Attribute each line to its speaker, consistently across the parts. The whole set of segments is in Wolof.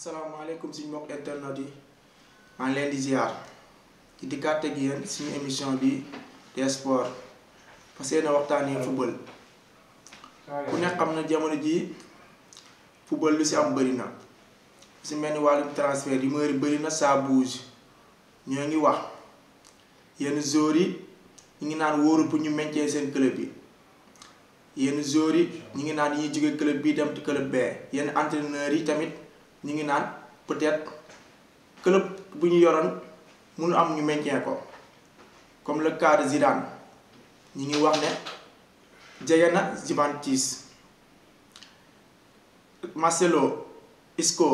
Speaker 1: asalaamaaleykum suñu mbokk internet yi maa ngi leen di ziar ci dikkaat ak yéen suñu émission bi des sport fas yéene waxtaanee football ku nekk xam na jamono ji football lu si am bëri na si mel ni wàllum transfert rumeur yi bëri na ça bouge ñoo ngi wax yenn joueurs yi ñu ngi naan wóoru pour ñu maintien seen club yi yenn joueurs yi ñu ngi naan ñuy jóge club bii dem ci club bee yenn entraîneurs yi tamit ñu ngi naan peut-être club bu ñu yoroon mënu am ñu maintien ko comme le cas de Zidane ñu ngi wax ne jege na Juventus Marcelo Isco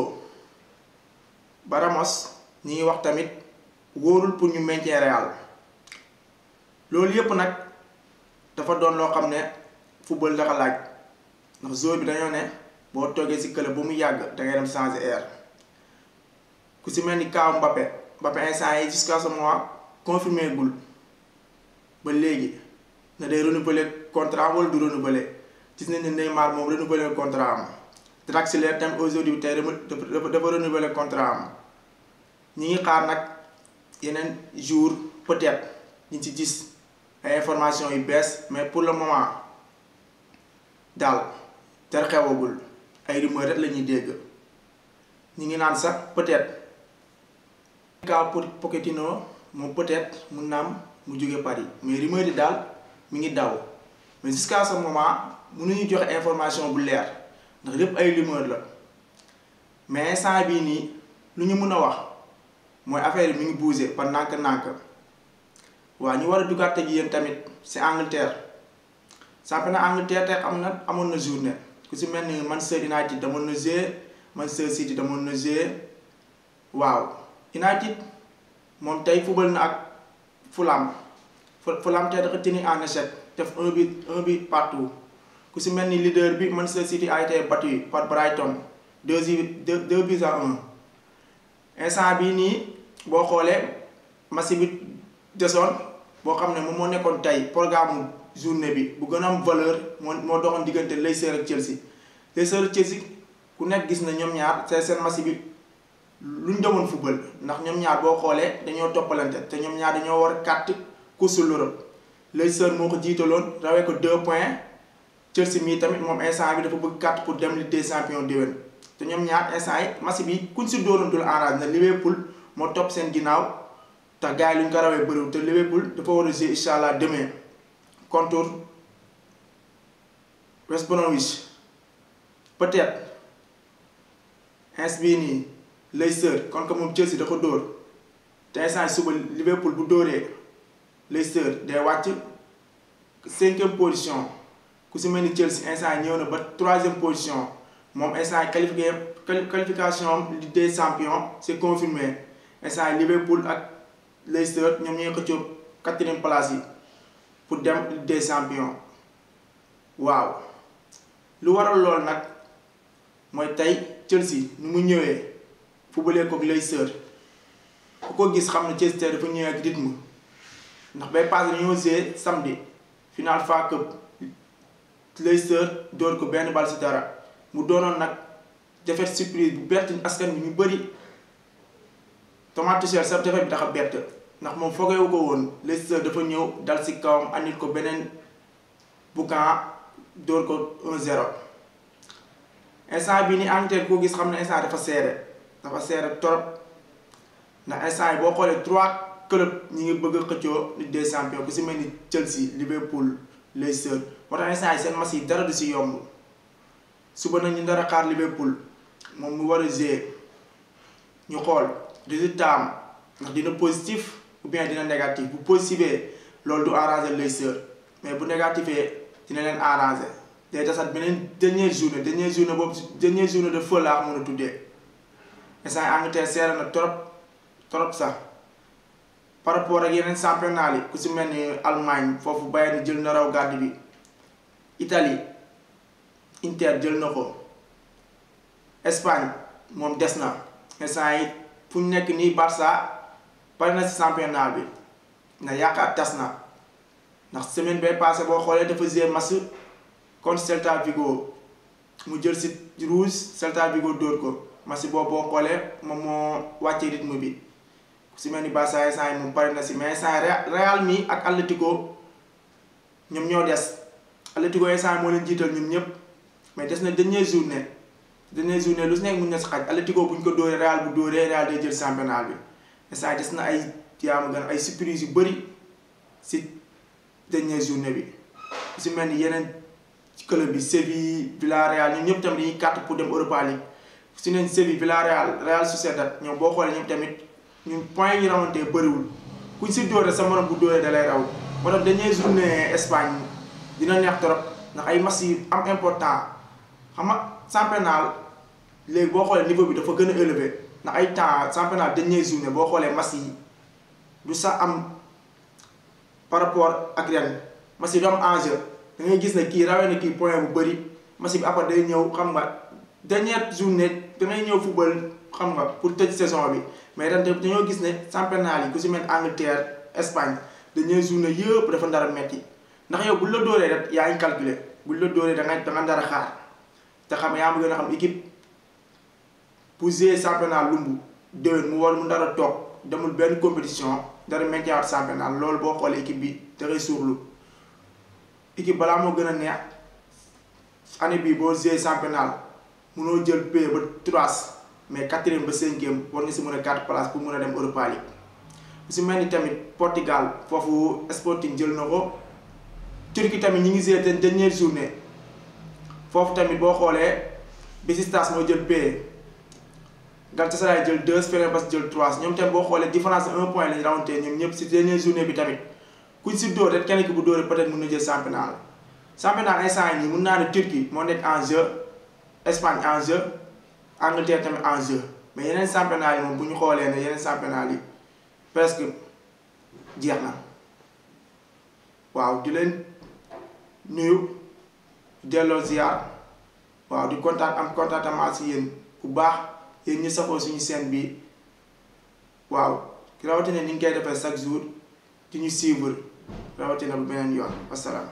Speaker 1: ba Ramos ñu ngi wax tamit wóorul pour ñu maintien Real loolu yépp nag dafa doon loo xam ne football dafa laaj ndax joueur bi dañoo ne boo toogee ci club ba mu yàgg dangay dem changer air ku ci mel ni kaaw Mbappé instant yi jusqu'à ce moment confirmé gul ba léegi na day renouveler contrat wala du renouveler gis nañ ne Neymar moom renouveler contrat am Draxler tam aujourd'hui tey dafa renouveler contrat am ñi ngi xaar nag yeneen jour peut-être ñu ci gis ay information yu bees mais pour le moment daal dara xewagul ay rumeur rek la ñuy dégg ñi ngi naan sax peut-être cas pour Pochettino moom peut-être mun naam mu jóge Paris mais rumeur yi daal mi ngi daw mais jusqu'à ce moment mënuñu joxe information bu leer ndax lépp ay rumeur la mais instant bii nii lu ñu mën a wax mooy affaire yi mi ngi bouger par nànk-nànk waaw ñu war a duggaat ak yéen tamit ci Angleterre championnat Angleterre tey amoon na journée ku ci mel ni Manchester United damoon na jouer Manchester City damoon na jouer waaw United moom tey football na ak Fulham tey dafa tenir en échec def un but partout ku ci mel ni leader bi Manchester City a été battu par Brighton 2 buts à 1 instant bii nii boo xoolee match bi desoon boo xam ne moom moo nekkoon tey programme journée bi bu gën a am valeur moo doxoon diggante Leicester ak Chelsea ku nekk gis na ñoom ñaar seen match bi luñ demoon football ndax ñoom ñaar boo xoolee dañoo toppalante te ñoom ñaar dañoo war 4 courses l'Europe Leicester moo ko jiitaloon rawee ko 2 points Chelsea mii tamit moom instant bi dafa bëgg 4 pour dem Ligue des Champions déwén te ñoom ñaar instant yi match bi kuñ si dóorantul enrage na Liverpool moo topp seen ginnaaw tax gars yi luñ ko rawee bëriwul te Liverpool dafa war a jouer incha allah demain contre West Bromwich peut-être ins bii nii Leicester kon que moom Chelsea da ko dóor te instant suba Liverpool bu dóoree Leicester day wàcc 5e position ku si mel ni Chelsea instant ñëw na ba 3e position moom instant qualification am Ligue des Champions c'est confirmé instant Liverpool ak Leicester ñoom ñooy xëccoo 4e place yi pour dem Ligue des Champions waaw lu waral lool nag mooy tey Chelsea nu mu ñëwee footballee ko Leicester ku ko gis xam ne Chelsea dafa ñëwee ak rythme ndax bay passé dañoo joué samedi final FA Cup Leicester door ko benn bal ci dara mu doonoon nag défaite surprise bu bett askan bi ñu bëri Thomas Tuchel sax défaite bi dafa bett ndax moom foogeewu ko woon Leicester dafa ñëw dal ci kawam andil ko beneen boucan door ko 1-0 instant bi ni Angleterre koo gis xam ne instant dafa seere trop ndax instant yi boo xoolee 3 club ñi ngi bëgg a xëccoo Ligue des Champions ku ci mel ni Chelsea Liverpool Leicester moo tax instant yi seen match yi dara du ci yomb suba nag ñu dara xaar Liverpool moom mu war a jouer ñu xool résultat am ndax dina positif ou bien dina négatif bu positifee loolu du arranger Leicester mais bu négatifee dina leen arranger day tasat beneen dernière journée de feu laa mën a tuddee instant yi Angleterre seere na trop sax par rapport ak yeneen championnat yi ku ci mel ni Allemagne foofu Bayern jël na raw gàdd bi Italie Inter jël na ko Espagne moom des na instant yi fu ñu nekk nii Barça pare na ci championnat bi na yaakaar tas na ndax semaine bay passé boo xoolee dafa jouer match contre Celta Vigo mu jël ci rouge Celta Vigo dóor ko match boobu boo xoolee moom moo wàccee rythme bi ku si mel ni Barça instant yi moom pare na si mais instant Real mi ak Atlético ñoom ñoo des Atlético instant moo leen jiital ñoom ñëpp mais des na dernière journée lu si nekk mun na si xaj Atlético bu ñu ko dóoree Real bu dóoree Real day jël championnat bi instant des na ay yaa ma gën ay surprise yu bëri si dernière journée bi ku si mel ni yeneen club bi Séville Villarreal ñoom ñëpp tamit dañuy carte pour dem Europa League su neen Séville Villarreal Real Sociedad ñoom boo xoolee ñoom tamit ñun point yi ñu rawantee bëriwul kuñ si dóore sa morom bu dóoree da lay raw moo tax dernière journée Espagne dina neex trop ndax ay match yi am important xam nga championnat léegi boo xoolee niveau bi dafa gën a élevé ndax ay temps championnat dernière journée boo xoolee match yi du sax am par rapport ak ren match yi du am enjeu da ngay gis ne kii rawee na kii point bu bëri match bi après day ñëw xam nga dernière journée da ngay ñëw football xam nga pour tëj saison bi mais ren dañoo gis ne championnat yi ku si mel Angleterre Espagne dernière journée yëpp dafa ndara metti ndax yow buñ la dóoree rek yaa ngi calculer buñ la dóoree da nga ndara xaar te xam yaa ma gën a xam équipe pour jouer championnat lumbu déwén mu war mu ndara toog demul benn compétition dara maintenir championnat loolu boo xoolee équipe bi da ngay suuxlu équipe balaa moo gën a neex année bii boo jouer championnat munoo jël P ba 3 mais 4e ba 5e war nga si mën a 4 places pour mën a dem Europa League bu si mel ni tamit Portugal foofu Sporting jël na ko Turquie tamit ñi ngi jouer seen dernière journée foofu tamit boo xoolee Beşiktaş moo jël P Galatasaray jël 2 Fenerbahçe jël 3 ñoom tamit boo xoolee différence 1 point lañu rawantee ñoom ñëpp si dernière journée bi tamit kuñ si dóor rek kenn ki bu dóoree peut-être mën na jël championnat la championnat instant yi nii mun naa ne Turquie moo nekk en jeu Espagne en jeu Angleterre tamit en jeu mais yeneen championnat yi moom bu ñu xoolee ne yeneen championnat yi presque jeex na waaw di leen nuyu delloo ziar waaw di kontaan am contentement si yéen bu baax yéen ñu safoo suñu chaîne bi waaw rawatina ni ñu koy defee chaque jour di ñu suivre rawatina bu beneen yoon wasalaam